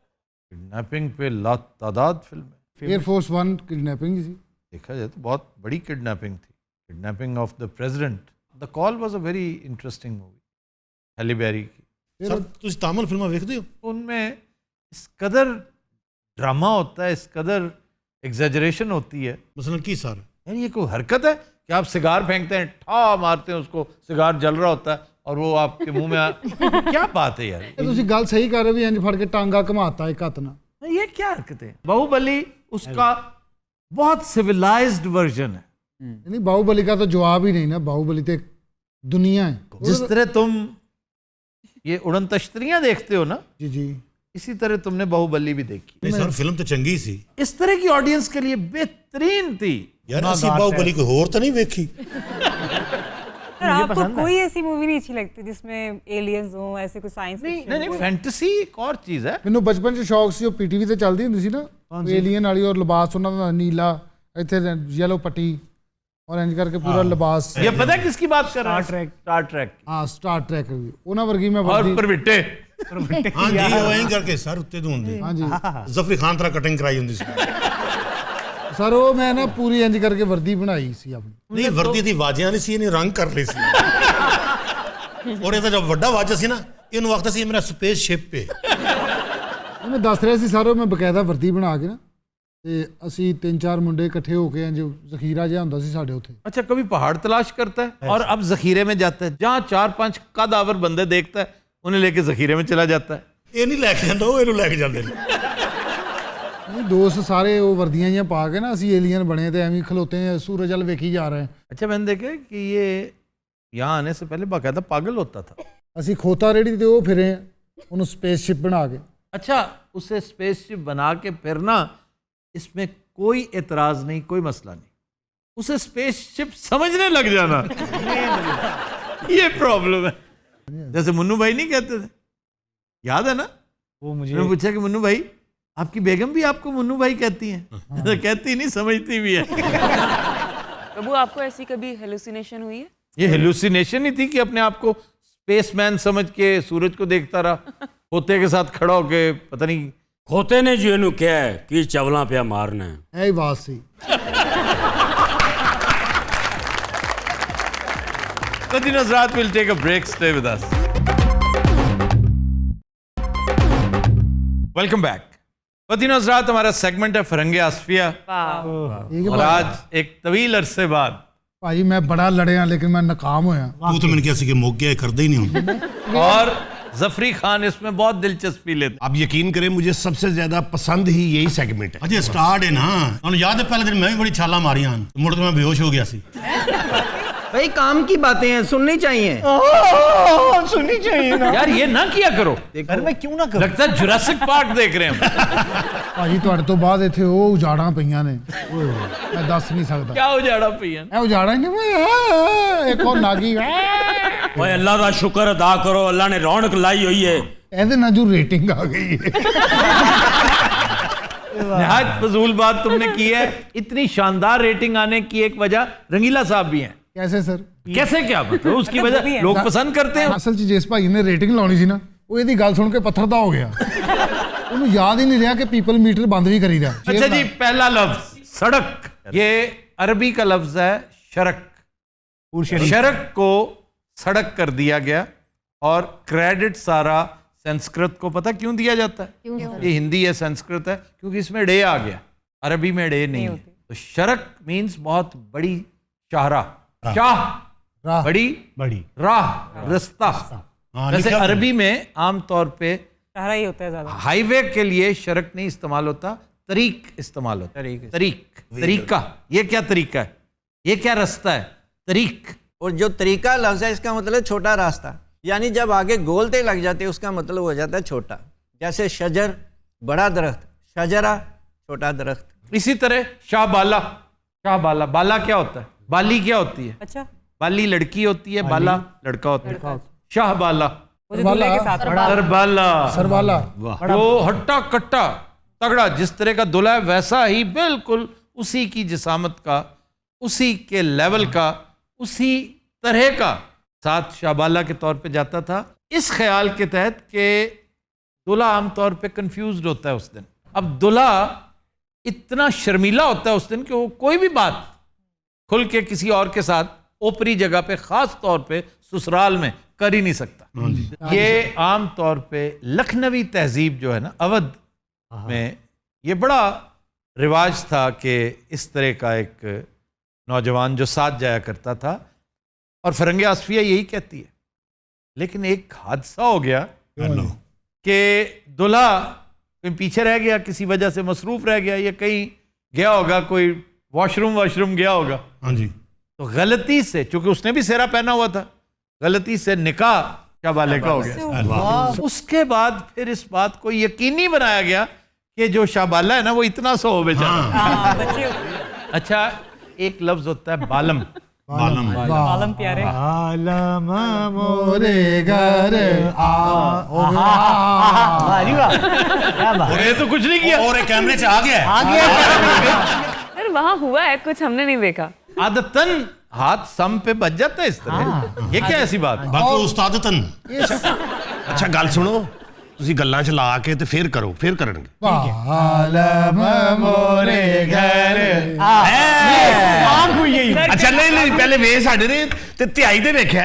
किडनैपिंग पे लातादाद फिल्में। एयरफोर्स 1 किडनैपिंग थी। देखा जाए तो बहुत बड़ी किडनैपिंग थी। Kidnapping of the president. The call was a very interesting movie, Halle Berry की। सर तुम तामिल फिल्में देखते हो? उनमें इस कदर ड्रामा होता है, इस कदर एग्जैजरेशन होती है। मसलन की सर, यानी ये कोई हरकत है कि आप सिगार फेंकते हैं, ठा मारते हैं उसको, सिगार जल रहा होता है और वो आपके मुंह में क्या बात है यार? ਇਹ ਤੁਸੀਂ ਗੱਲ ਸਹੀ ਕਰ ਰਹੇ ਹੋ ਵੀ ਇੰਜ ਫੜ ਕੇ ਟਾਂਗਾ ਘਮਾਤਾ ਇੱਕ ਹੱਥ ਨਾਲ। ये क्या हरकत है? बाहुबली उसका बहुत सिविलाइज्ड वर्जन है। नहीं, बाहुबली का तो जवाब ही नहीं ना। बाहुबली तो एक दुनिया है। जिस तरह तुम ये उड़न तश्तरियां देखते हो ना, जी जी, इसी तरह तुमने बाहुबली भी देखी। नहीं सर फिल्म तो चंगी सी। इस तरह की ऑडियंस के लिए बेहतरीन थी यार। असि बाहुबली को होर तो नहीं देखी। सर आपको कोई ऐसी मूवी नहीं अच्छी लगती जिसमें एलियंस हो, ऐसे कोई साइंस? नहीं, फैंटेसी एक और चीज है। ਮੈਨੂੰ ਬਚਪਨ 'ਚ ਸ਼ੌਕ ਸੀ, ਉਹ ਪੀਟੀਵੀ ਤੇ ਚੱਲਦੀ ਹੁੰਦੀ ਸੀ ਨਾ, ਏਲੀਅਨ ਵਾਲੀ, ਔਰ ਲਿਬਾਸ ਉਹਨਾਂ ਦਾ ਨੀਲਾ, ਇੱਥੇ ਯੈਲੋ ਪੱਟੀ, ਔਰ ਇੰਜ ਕਰਕੇ ਪੂਰਾ ਲਿਬਾਸ। ये पता है किसकी बात कर रहा है? Star Trek. ਹਾਂ, ਸਟਾਰ ਟਰੈਕ ਵੀ ਉਹਨਾਂ ਵਰਗੀ ਮੈਂ और ਵਰਦੀ। परविट्टे। हाँ जी, वो वहीं करके सर उत्ते तो होंगे। हाँ जी, जफरी खान तरह कटिंग कराई होंदी सी। ਸਰ ਉਹ ਮੈਂ ਨਾ ਪੂਰੀ ਇੰਜ ਕਰਕੇ ਵਰਦੀ ਬਣਾਈ ਸੀ ਆਪਣੀ। नहीं वर्दी दी वाजियां नहीं सी, इन्हें रंग कर ली सी। और ये जब वड्डा वाजा सी ना, इन्हों वक्त सी मेरा स्पेस शिप पे। ਮੈਂ ਦੱਸ ਰਿਹਾ ਸੀ ਸਰ, ਮੈਂ ਬਕਾਇਦਾ ਵਰਦੀ ਬਣਾ ਕੇ ਨਾ, ਤੇ ਅਸੀਂ 3-4 ਮੁੰਡੇ ਇਕੱਠੇ ਹੋ ਕੇ ਇੰਜ ਜ਼ਖੀਰਾ ਜਿਹਾ ਹੁੰਦਾ ਸੀ ਸਾਡੇ ਉੱਥੇ। अच्छा, कभी पहाड़ तलाश करता है और अब जखीरे में जाता है, जहाँ 4-5 कदावर बंदे देखता है उन्हें लेके जखीरे में चला जाता है। ये नहीं लैके जाता, वो इन्हों लैके जाते हैं। ਨਹੀਂ ਦੋਸਤ ਸਾਰੇ ਉਹ ਵਰਦੀਆਂ ਜਿਹੀਆਂ ਪਾ ਕੇ ਨਾ ਅਸੀਂ ਏਲੀਅਨ ਬਣੇ ਤੇ ਐਵੇਂ ਖਲੋਤੇ हैं सूरज वाल वेखी जा रहे हैं। अच्छा मैंने देखा कि ये यहाँ आने से पहले बाकायदा पागल होता था। ਅਸੀਂ ਖੋਤਾ ਰੇੜੀ ਤੇ ਉਹ ਫਿਰੇ ਉਹਨੂੰ स्पेसशिप बना के। अच्छा उसे स्पेसशिप बना के फिरना, इसमें कोई एतराज नहीं, कोई मसला नहीं। उसे स्पेसशिप समझने लग जाना ये प्रॉब्लम है। जैसे मुन्नू भाई नहीं कहते थे, याद है ना? वो मुझे मैंने पूछा कि मुन्नू भाई आपकी बेगम भी आपको मुन्नू भाई कहती हैं? तो कहती नहीं, समझती भी है। प्रभु, आपको ऐसी कभी हेलुसिनेशन हुई है? ये हेलुसिनेशन ही थी कि अपने आप को स्पेसमैन समझ के सूरज को देखता रहा, खोते के साथ खड़ा होके पता नहीं। खोते ने जी ਇਹਨੂੰ ਕਿਹਾ ਹੈ ਕਿ ਚਵਲਾਂ ਪਿਆ ਮਾਰਨਾ ਹੈ। ਇਹ ਹੀ ਬਾਤ ਸੀ। Qadri Nazrat will take a break. Stay with us. Welcome back. Qadri Nazrat हमारा सेगमेंट है फरंगे आसफिया, और आज एक तवील अरसे बाद भाई मैं बड़ा लड़िया लेकिन मैं नाकाम होया। तू तो मैंने कैसे कि मुक गया, करदे ही नहीं हूं। और जफरी खान इसमें बहुत दिलचस्पी लेते। आप यकीन करें मुझे सबसे ज्यादा पसंद ही यही सेगमेंट है। अजय स्टार्ट है ना, और याद है पहले दिन मैं भी बड़ी छाला मारी हां, मुड़ के मैं बेहोश हो गया सी। भाई काम की बातें हैं, सुननी चाहिए। सुननी चाहिए ना यार ये ना किया करो। घर में क्यों ना करो? लगता है जुरासिक पार्क देख रहे हैं। ਭਾਜੀ ਤੁਹਾਡੇ ਤੋਂ ਬਾਅਦ ਇੱਥੇ ਉਹ ਉਜਾੜਾਂ ਪਈਆਂ ਨੇ, ਮੈਂ ਦੱਸ ਨਹੀਂ ਸਕਦਾ। क्या उजाड़ा पईया? ਇਹ ਉਜਾੜਾਂ ਨਹੀਂ ਇੱਕ ਉਹ ਨਾਗੀ ਓਏ ਅੱਲਾ ਦਾ ਸ਼ੁਕਰ ਅਦਾ ਕਰੋ, ਅੱਲਾ ਨੇ ਰੌਣਕ ਲਾਈ ਹੋਈ ਹੈ। ਇਹਦੇ ਨਾਲ ਜੋ रेटिंग आ गई है। निहायत फजूल बात तुमने की है। इतनी शानदार रेटिंग आने की एक वजह रंगीला साहब भी हैं। कैसे सर? कैसे क्या मतलब? उसकी वजह लोग पसंद करते हैं। ਅਸਲ 'ਚ ਜਿਸ ਭਾਈ ਨੇ ਰੇਟਿੰਗ ਲਾਉਣੀ ਸੀ ਨਾ, ਉਹ ਇਹਦੀ ਗੱਲ ਸੁਣ ਕੇ ਪੱਥਰ ਦਾ ਹੋ ਗਿਆ। ਉਹਨੂੰ ਯਾਦ ही नहीं रहा कि पीपल मीटर बंद भी करी रहा। अच्छा जी, पहला लफ्ज सड़क, ये अरबी का लफ्ज है शरक। शरक को सड़क कर दिया गया, और क्रेडिट सारा संस्कृत को पता क्यों दिया जाता है? ये हिंदी है, संस्कृत है, क्योंकि इसमें डे आ गया, अरबी में डे नहीं है। तो शरक मीन्स बहुत बड़ी शाहरा, शाह बड़ी बड़ी राह, रास्ता। वैसे अरबी में आमतौर पे शहरा ही होता है ज्यादा। हाईवे के लिए शरक नहीं इस्तेमाल होता, तरीक इस्तेमाल होता है। तरीक, तरीका। ये क्या तरीका है? ये क्या रास्ता है? तरीक। और जो तरीका लफ्ज है इसका मतलब छोटा रास्ता, यानी जब आगे गोलते लग जाते हैं उसका मतलब हो जाता है छोटा। जैसे शजर बड़ा दरख्त, शजरा छोटा दरख्त। इसी तरह शाहबाला, शाहबाला, बाला क्या होता है? बाली क्या होती है? अच्छा, बाली लड़की होती है, बाला लड़का होता है। शाहबाला, वो जो दूल्हे के साथ सरबाला, सरबाला, वो हट्टा कट्टा तगड़ा, जिस तरह का दूल्हा है वैसा ही बिल्कुल उसी की जिसामत का, उसी के लेवल का, उसी तरह का साथ शाहबाला के तौर पे जाता था, इस ख्याल के तहत कि दूल्हा आमतौर पे कंफ्यूज्ड होता है उस दिन। अब दूल्हा इतना शर्मीला होता है उस दिन कि वो कोई भी बात खुल के किसी और के साथ ओपरी जगह पे, खास तौर पे ससुराल में कर ही नहीं सकता। ये आम तौर पे लखनवी तहजीब जो है ना, अवध में ये बड़ा रिवाज था कि इस तरह का एक नौजवान जो साथ जाया करता था, और फरंगे आसफिया यही कहती है। लेकिन एक हादसा हो गया कि दूल्हा कहीं पीछे रह गया, किसी वजह से मसरूफ रह गया, या कहीं गया होगा, कोई वॉशरूम गया होगा। हाँ जी। तो गलती से, चूंकि उसने भी सेहरा पहना हुआ था, गलती से निकाह शाहबाले का हो गया। उसके बाद फिर इस बात को यकीनी बनाया गया कि जो शाहबाला है ना वो इतना सो हो बेचारा। बच्चे होते हैं। अच्छा, एक लफ्ज होता है बालम। बालम, आलम प्यारे। आलम मोरे घर ये तो कुछ नहीं किया, और एक कैमरे से आ गया। अरे वहाँ हुआ है कुछ, हमने नहीं देखा। आदतन हाथ सम पे बच जाता है इस तरह। ये क्या ऐसी बात? बाकी उस्तादतन। अच्छा गल सुनो, ਤੁਸੀਂ ਗੱਲਾਂ ਚ ਲਾ ਕੇ ਤੇ ਫੇਰ ਕਰੋ, ਫੇਰ ਕਰਨਗੇ। आलम मोरे घर आंख हुई यही। अच्छा नहीं नहीं, पहले वे ਸਾਡੇ ਨੇ ਤੇ ਧਿਆਈ ਤੇ ਵੇਖਿਆ।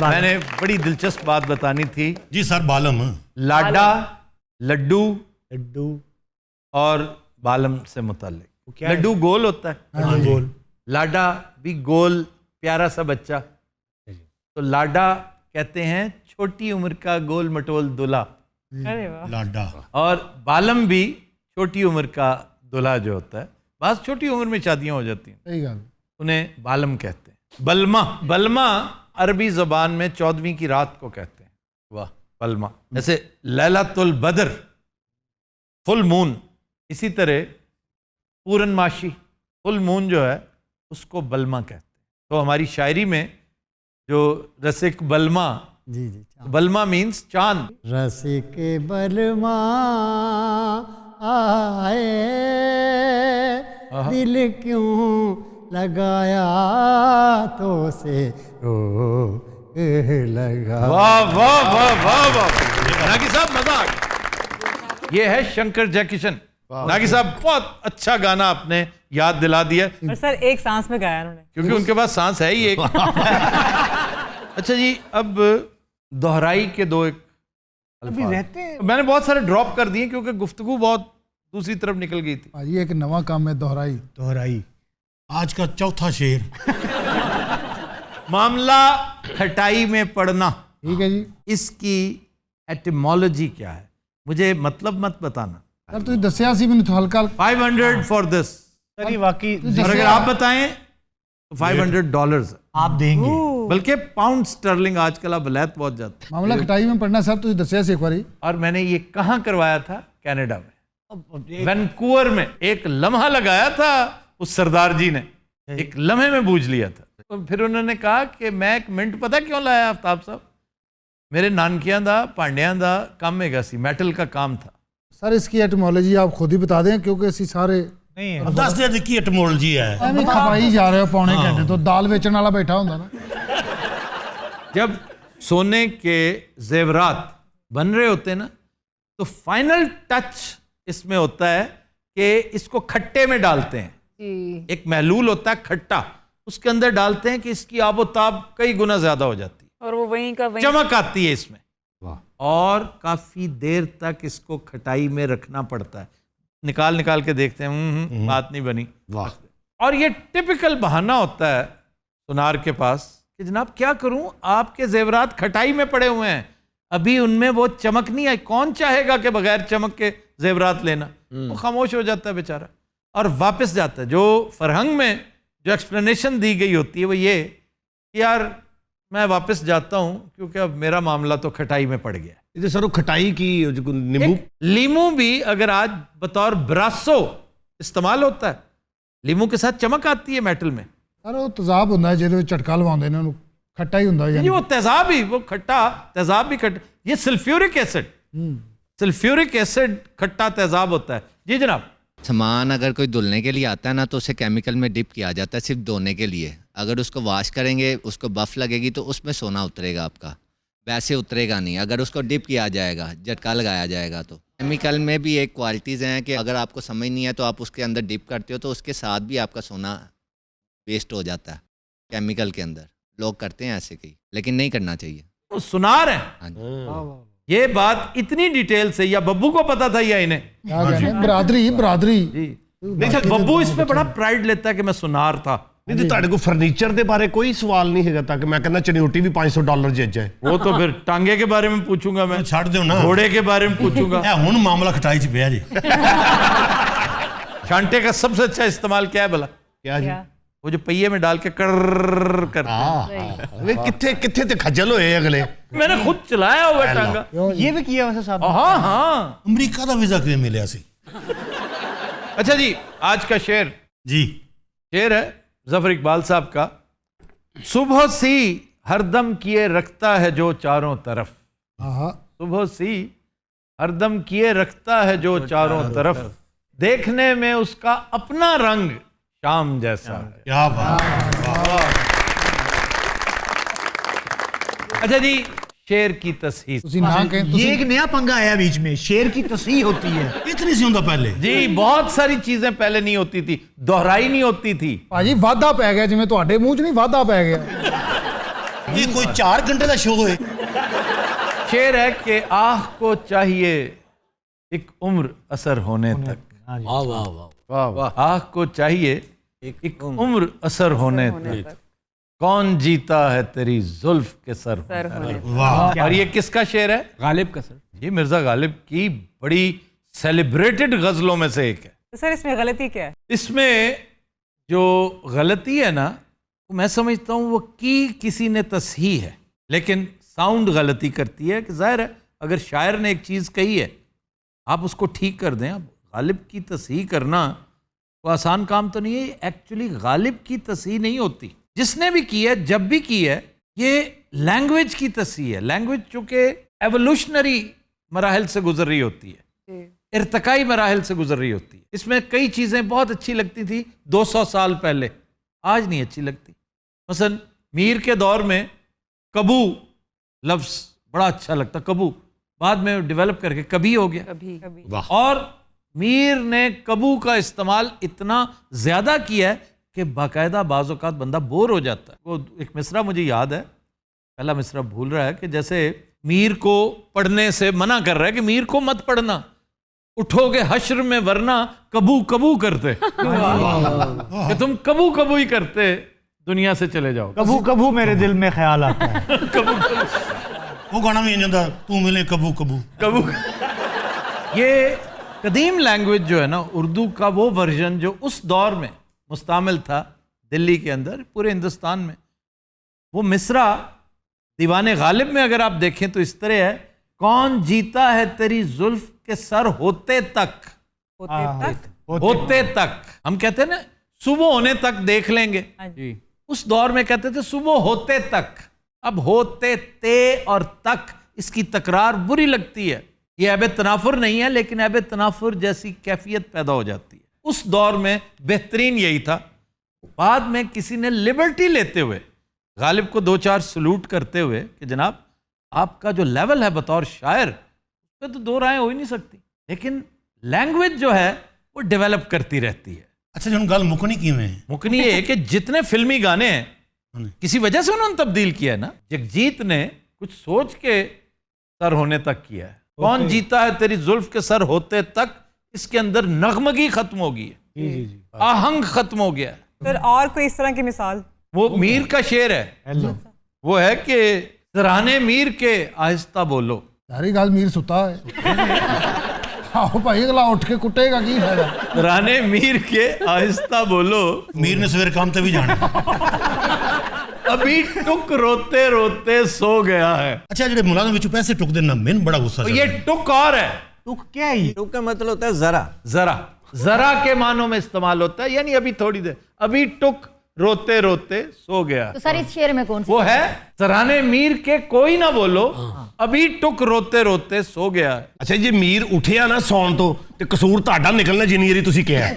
मैंने बड़ी दिलचस्प बात बतानी थी जी सर। बालम, लाडा, लड्डू लड्डू और बालम से मुताल्लिक। लड्डू गोल होता है, गोल, लाडा भी गोल प्यारा सा बच्चा, तो लाडा कहते हैं छोटी उम्र का गोल मटोल दूल्हा, अरे वाह। लाडा। और बालम भी छोटी उम्र का दूल्हा जो होता है। बस छोटी उम्र में शादियां हो जाती हैं, सही गल। उन्हें बालम कहते हैं। बलमा, बलमा अरबी ज़बान में 14वीं की रात को कहते हैं। वाह, बलमा। जैसे लैलतुल बद्र, फुल मून, इसी तरह पूरनमाशी, फुल मून जो है उसको बलमा कहते हैं। तो हमारी शायरी में जो रसिक बलमा, जी जी, बलमा मीन्स चांद। रसिक बलमा आए, दिल क्यों लगाया तो से रो लगा। वाह वाह वाह वाह वाह, नागी साहब मजा आ गया। ये है शंकर जयकिशन। नागी साहब बहुत अच्छा गाना आपने याद दिला दिया, और सर एक सांस में गाया उन्होंने, क्योंकि उनके पास सांस है ही एक। अच्छा जी, अब दोहराई के दो एक अभी रहते हैं। मैंने बहुत सारे ड्रॉप कर दिए क्योंकि गुफ्तगू बहुत दूसरी तरफ निकल गई थी। भाजी एक नवा काम है, दोहराई। दोहराई आज का चौथा शेर। मामला खटाई में पड़ना, ठीक है जी। इसकी एटिमोलॉजी क्या है? मुझे मतलब मत बताना। सर तुम दसिया सी मैंने तो हल्का 500 फॉर दिस। सर वाकई और अगर आप बताएं तो $500 आप देंगे। बल्कि पाउंड स्टर्लिंग आजकल आप वलैत बहुत जाते हैं। मामला खटाई में पढ़ना सर तुम दसिया सी एक बारी। और मैंने ये कहाँ करवाया था? कनाडा में, वैनकूवर में। एक लम्हा लगाया था उस सरदार जी ने, एक लम्हे में बूझ लिया था। तो फिर उन्होंने कहा कि मैं एक मिनट पता क्यों लाया आफ्ताब साहब, मेरे नानकियां दा पांडियां दा काम हैगा सी, मेटल का काम था। सर इसकी एटमोलॉजी आप खुद ही बता दें, क्योंकि ਅਸੀਂ ਸਾਰੇ नहीं है। दस दे की एटमोलॉजी है। ਐਵੇਂ ਖਪਾਈ ਜਾ ਰਹੇ ਹੋ ਪੌਣੇ ਘੰਟੇ ਤੋਂ, ਦਾਲ ਵੇਚਣ ਵਾਲਾ बैठा ਹੁੰਦਾ ना। जब सोने के जेवरात बन रहे होते हैं ना, तो फाइनल टच इसमें होता है कि इसको खट्टे में डालते हैं। एक महलूल होता है खट्टा, उसके अंदर डालते हैं कि इसकी आबोताब कई गुना ज्यादा हो जाती है और वो वहीं का वहीं चमक आती है इसमें। और काफी देर तक इसको खटाई में रखना पड़ता है। निकाल निकाल के देखते हैं, बात नहीं बनी। और ये टिपिकल बहाना होता है सुनार के पास कि जनाब क्या करूं, आपके जेवरात खटाई में पड़े हुए हैं, अभी उनमें वो चमक नहीं आई। कौन चाहेगा कि बगैर चमक के जेवरात लेना? वो खामोश हो जाता है बेचारा और वापस जाता है। जो फरहंग में जो एक्सप्लेनेशन दी गई होती है वो ये कि यार मैं वापस जाता हूं क्योंकि अब मेरा मामला तो खटाई में पड़ गया। ये सर वो खटाई की नींबू, लीमू भी अगर आज बतौर ब्रासो इस्तेमाल होता है, लीमू के साथ चमक आती है मेटल में। सर वो तेजाब ਹੁੰਦਾ ਜਿਹਦੇ ਵਿੱਚ ਝਟਕਾ ਲਵਾਉਂਦੇ ਨੇ ਉਹਨੂੰ, ਖੱਟਾ ਹੀ ਹੁੰਦਾ जी, वो तेजाब ही, वो खट्टा तेजाब भी खट्टा। ये सल्फ्यूरिक एसिड, सल्फ्यूरिक एसिड खट्टा तेजाब होता है। जी जनाब। सामान अगर कोई धुलने के लिए आता है ना, तो उसे केमिकल में डिप किया जाता है सिर्फ धोने के लिए। अगर उसको वॉश करेंगे, उसको बफ लगेगी तो उसमें सोना उतरेगा आपका, वैसे उतरेगा नहीं। अगर उसको डिप किया जाएगा, झटका लगाया जाएगा तो। केमिकल में भी एक क्वालिटीज़ हैं कि अगर आपको समझ नहीं है तो आप उसके अंदर डिप करते हो तो उसके साथ भी आपका सोना वेस्ट हो जाता है केमिकल के अंदर। लोग करते हैं ऐसे कई, लेकिन नहीं करना चाहिए। वो सुनार है। हाँ जी। ये बात इतनी डिटेल से, या बब्बू को पता था या इन्हें? ਬਰਾਦਰੀ ਬਰਾਦਰੀ जी नहीं, बब्बू इस पे बड़ा प्राइड लेता है कि मैं सुनार था। नहीं तो ਤੁਹਾਡੇ ਕੋਲ फर्नीचर ਦੇ ਬਾਰੇ ਕੋਈ ਸਵਾਲ ਨਹੀਂ ਹੈਗਾ ਤਾਂ ਕਿ ਮੈਂ ਕਹਿੰਦਾ ਚਨਿਓਟੀ ਵੀ $500 ਜੱਜ ਹੈ। वो तो फिर टांगे के बारे में पूछूंगा मैं, ਛੱਡ ਦਿਓ ਨਾ, घोड़े के बारे में पूछूंगा। ਇਹ ਹੁਣ ਮਾਮਲਾ खटाई ਚ ਪਿਆ ਜੀ। छांटे का सबसे अच्छा इस्तेमाल क्या है भला? क्या जी? वो जो पहिए में डाल के कर करते हैं। वे किथे किथे ते खजल होए अगले। मैंने खुद चलाया हुआ है टांगा। ये भी किया वैसे साहब। हाँ हाँ। ਅਮਰੀਕਾ ਦਾ ਵੀਜ਼ਾ ਕਿਵੇਂ ਮਿਲਿਆ ਸੀ? अच्छा जी, आज का शेर जी शेर है जफर इकबाल साहब का। सुबह सी हरदम किए रखता है जो चारों तरफ, सुबह सी हरदम किए रखता है जो चारों तरफ, देखने में उसका अपना रंग शाम जैसा है। क्या बात। अच्छा जी, शेर की तस्हीर। ये एक नया पंगा आया बीच में, शेर की तस्हीर होती है। इतनी सी ਹੁੰਦਾ पहले जी, बहुत सारी चीजें पहले नहीं होती थी, दोहराई नहीं होती थी। ਭਾਜੀ ਵਾਧਾ ਪੈ ਗਿਆ, ਜਿਵੇਂ ਤੁਹਾਡੇ ਮੂੰਹ 'ਚ ਨਹੀਂ ਵਾਧਾ ਪੈ ਗਿਆ। ये कोई 4 घंटे का शो है। शेर है कि आह को चाहिए एक उम्र असर होने तक। वाह वाह वाह वाह, आह को चाहिए एक उम्र असर होने तक, कौन जीता है तेरी जुल्फ के सर होने पर। और ये किसका शेर है? गालिब का सर। ये मिर्जा गालिब की बड़ी सेलिब्रेटेड गजलों में से एक है। तो सर इसमें गलती क्या है? इसमें जो गलती है ना, मैं समझता हूँ वो की किसी ने तसहीह है, लेकिन साउंड गलती करती है। कि जाहिर है अगर शायर ने एक चीज़ कही है आप उसको ठीक कर दें। अब गालिब की तसहीह करना वो आसान काम तो नहीं है। एक्चुअली गालिब की तसहीह नहीं होती, जिसने भी की है जब भी की है ये लैंग्वेज की तसहीह है। लैंग्वेज चूँकि एवोल्यूशनरी मराहल से गुजर रही होती है, इर्तकाई मराहल से गुजर रही होती है। इसमें कई चीज़ें बहुत अच्छी लगती थी 200 साल पहले, आज नहीं अच्छी लगती। मसलन मीर के दौर में कबू लफ्ज़ बड़ा अच्छा लगता, कबू बाद में डेवलप करके कभी हो गया। कभी। और मीर ने कबू का इस्तेमाल इतना ज़्यादा किया है कि बाकायदा बाज़ औक़ात बंदा बोर हो जाता है। वो एक मिसरा मुझे याद है, पहला मिसरा भूल रहा है, कि जैसे मीर को पढ़ने से मना कर रहा है कि मीर को मत पढ़ना, उठोगे हश्र में वरना कबू कबू करते कि तुम कबू कबू ही करते दुनिया से चले जाओ। कबू कबू मेरे दिल में ख्याल आता है। कबू कबू वो गाना भी नहीं तू मिले कबू कबू कबू। ये कदीम लैंग्वेज जो है ना उर्दू का, वो वर्जन जो उस दौर में मुस्तामिल था दिल्ली के अंदर, पूरे हिंदुस्तान में, वो मिसरा दीवाने गालिब में अगर आप देखें तो इस तरह है, कौन जीता है तेरी जुल्फ के सर होते तक। होते तक हम कहते हैं ना सुबह होने तक देख लेंगे, उस दौर में कहते थे सुबह होते तक। अब होते ते और तक इसकी तकरार बुरी लगती है। ये ऐब तनाफुर नहीं है, लेकिन ऐब तनाफुर जैसी कैफियत पैदा हो जाती है। उस दौर में बेहतरीन यही था। बाद में किसी ने लिबर्टी लेते हुए गालिब को 2-4 सलूट करते हुए कि जनाब आपका जो लेवल है बतौर शायर उस पर तो दो राहें हो ही नहीं सकती, लेकिन लैंग्वेज जो है वो डेवलप करती रहती है। अच्छा जो गल मुकनी किवें? मुकनी ये है कि जितने फिल्मी गाने हैं किसी वजह से उन्होंने तब्दील किया है ना। जगजीत ने कुछ सोच के सर होने तक किया है। कौन जीता है तेरी जुल्फ के सर होते तक, इसके अंदर नगमगी खत्म हो गई है, आहंग खत्म हो गया है। सर और कोई इस तरह की मिसाल? वो मीर का शेर है, वो है कि सराहने मीर के आहिस्ता बोलो। सारी गल मीर सुता है। आओ भाई अगला उठ के कुटेगा की फायदा। सराहने मीर के आहिस्ता बोलो, मीर ने सवेरे काम ते भी जाना। अभी टुक रोते रोते सो गया है। अच्छा जेडे मुलाजम विच पैसे टुक देना मैंने बड़ा गुस्सा ये टुक और है। टुक क्या है? टुक का मतलब होता है जरा। जरा जरा के मानों में इस्तेमाल होता है, यानी अभी थोड़ी देर, अभी टुक रोते रोते सो गया। तो सर इस शेर में कौन सी वो है सराहने मीर के कोई ना बोलो, अभी टुक रोते रोते सो गया। अच्छा जे मीर उठिया ना सौन तो ते कसूर ਤੁਹਾਡਾ निकलना जिन्नी वारी तुसी कहा है।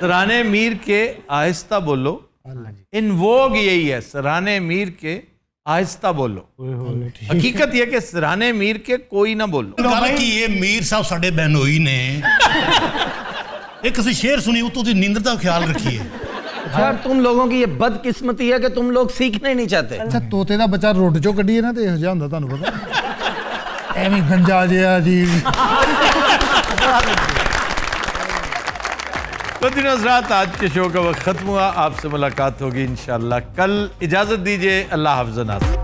सराहने मीर के आहिस्ता बोलो, इन वोग यही है, सराहने मीर के आहिस्ता बोलो। हकीकत यह कि सराहने मीर के कोई ना बोलो। गल की ये मीर साहब साडे बहनोई ने एक असि शेर सुनी उतो दी नींद का ख्याल रखिए। यार तुम लोगों की ये बदकिस्मती है कि तुम लोग सीखने नहीं चाहते। अच्छा तोते का बच्चा रोड चो कढ़िए ना तो यह जिहा हुंदा तुहानू पता। एवें गंजा जिहा अजीब। तो दिन हज़रात आज के शो का वक्त खत्म हुआ। आपसे मुलाकात होगी इंशाअल्लाह कल। इजाजत दीजिए, अल्लाह हाफ़िज़।